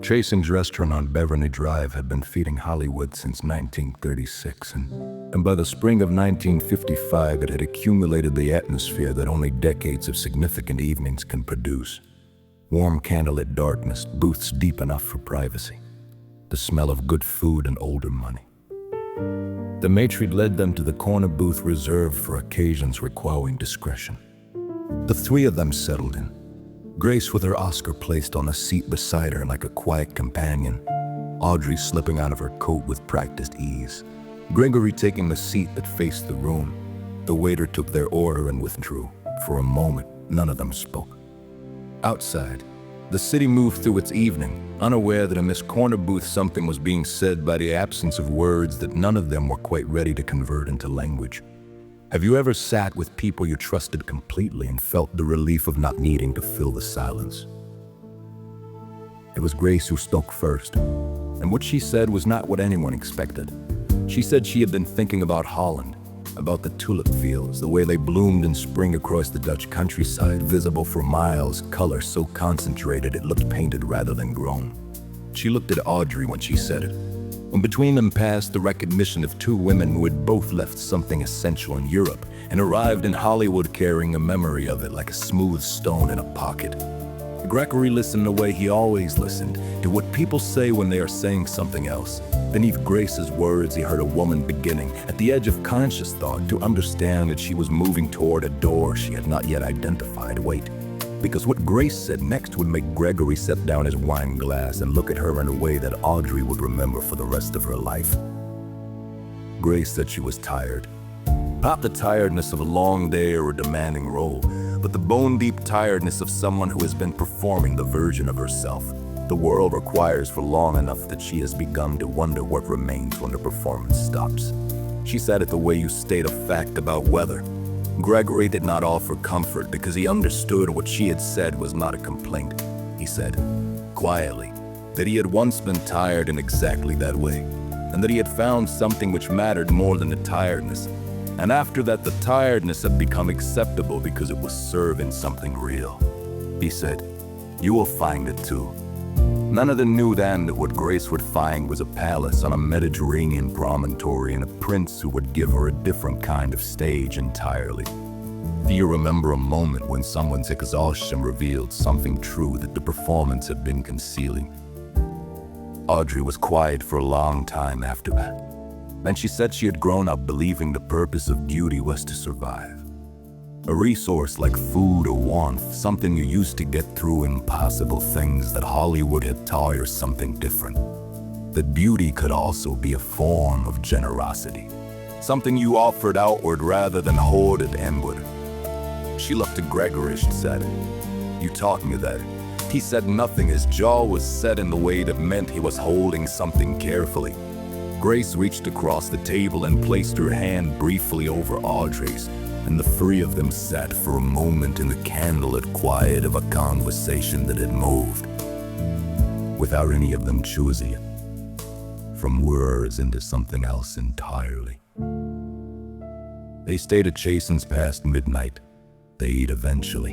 Chasen's restaurant on Beverly Drive had been feeding Hollywood since 1936, and by the spring of 1955 it had accumulated the atmosphere that only decades of significant evenings can produce. Warm candlelit darkness, booths deep enough for privacy, the smell of good food and older money. The maitre led them to the corner booth reserved for occasions requiring discretion. The three of them settled in, Grace with her Oscar placed on a seat beside her like a quiet companion, Audrey slipping out of her coat with practiced ease, Gregory taking the seat that faced the room. The waiter took their order and withdrew. For a moment, none of them spoke. Outside, the city moved through its evening, unaware that in this corner booth something was being said by the absence of words that none of them were quite ready to convert into language. Have you ever sat with people you trusted completely and felt the relief of not needing to fill the silence? It was Grace who spoke first, and what she said was not what anyone expected. She said she had been thinking about Holland, about the tulip fields, the way they bloomed in spring across the Dutch countryside, visible for miles, color so concentrated it looked painted rather than grown. She looked at Audrey when she said it, and between them passed the recognition of two women who had both left something essential in Europe and arrived in Hollywood carrying a memory of it like a smooth stone in a pocket. Gregory listened the way he always listened, to what people say when they are saying something else. Beneath Grace's words, he heard a woman beginning, at the edge of conscious thought, to understand that she was moving toward a door she had not yet identified. Wait, because what Grace said next would make Gregory set down his wine glass and look at her in a way that Audrey would remember for the rest of her life. Grace said she was tired. Not the tiredness of a long day or a demanding role, but the bone-deep tiredness of someone who has been performing the version of herself the world requires for long enough that she has begun to wonder what remains when the performance stops. She said it the way you state a fact about weather. Gregory did not offer comfort because he understood what she had said was not a complaint. He said, quietly, that he had once been tired in exactly that way, and that he had found something which mattered more than the tiredness. And after that, the tiredness had become acceptable because it was serving something real. He said, you will find it too. None of them knew then that what Grace would find was a palace on a Mediterranean promontory and a prince who would give her a different kind of stage entirely. Do you remember a moment when someone's exhaustion revealed something true that the performance had been concealing? Audrey was quiet for a long time after that. Then she said she had grown up believing the purpose of duty was to survive. A resource like food or warmth, something you used to get through impossible things, that Hollywood had taught her something different. That beauty could also be a form of generosity. Something you offered outward rather than hoarded inward. She looked at Gregory and said, you taught me that. He said nothing. His jaw was set in the way that meant he was holding something carefully. Grace reached across the table and placed her hand briefly over Audrey's, and the three of them sat for a moment in the candlelit quiet of a conversation that had moved, without any of them choosing it, from words into something else entirely. They stayed at Chasen's past midnight. They ate eventually,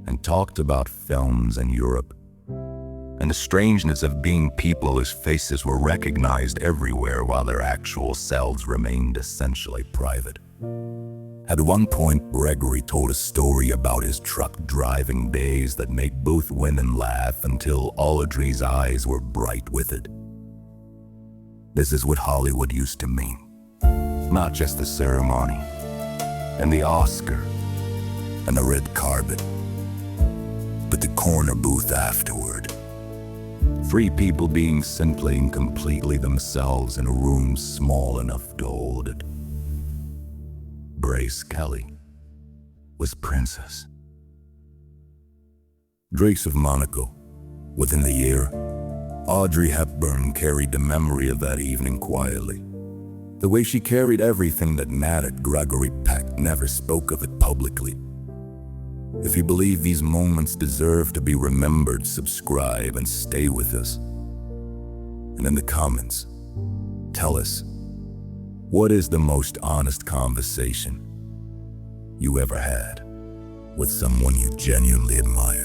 and talked about films and Europe, and the strangeness of being people whose faces were recognized everywhere while their actual selves remained essentially private. At one point, Gregory told a story about his truck driving days that made both women laugh until Audrey's eyes were bright with it. This is what Hollywood used to mean. Not just the ceremony, and the Oscar, and the red carpet, but the corner booth afterward. Three people being simply and completely themselves in a room small enough to hold it. Grace Kelly was Princess. Grace of Monaco. Within the year, Audrey Hepburn carried the memory of that evening quietly. The way she carried everything that mattered. Gregory Peck never spoke of it publicly. If you believe these moments deserve to be remembered, subscribe and stay with us. And in the comments, tell us, what is the most honest conversation you ever had? with someone you genuinely admire.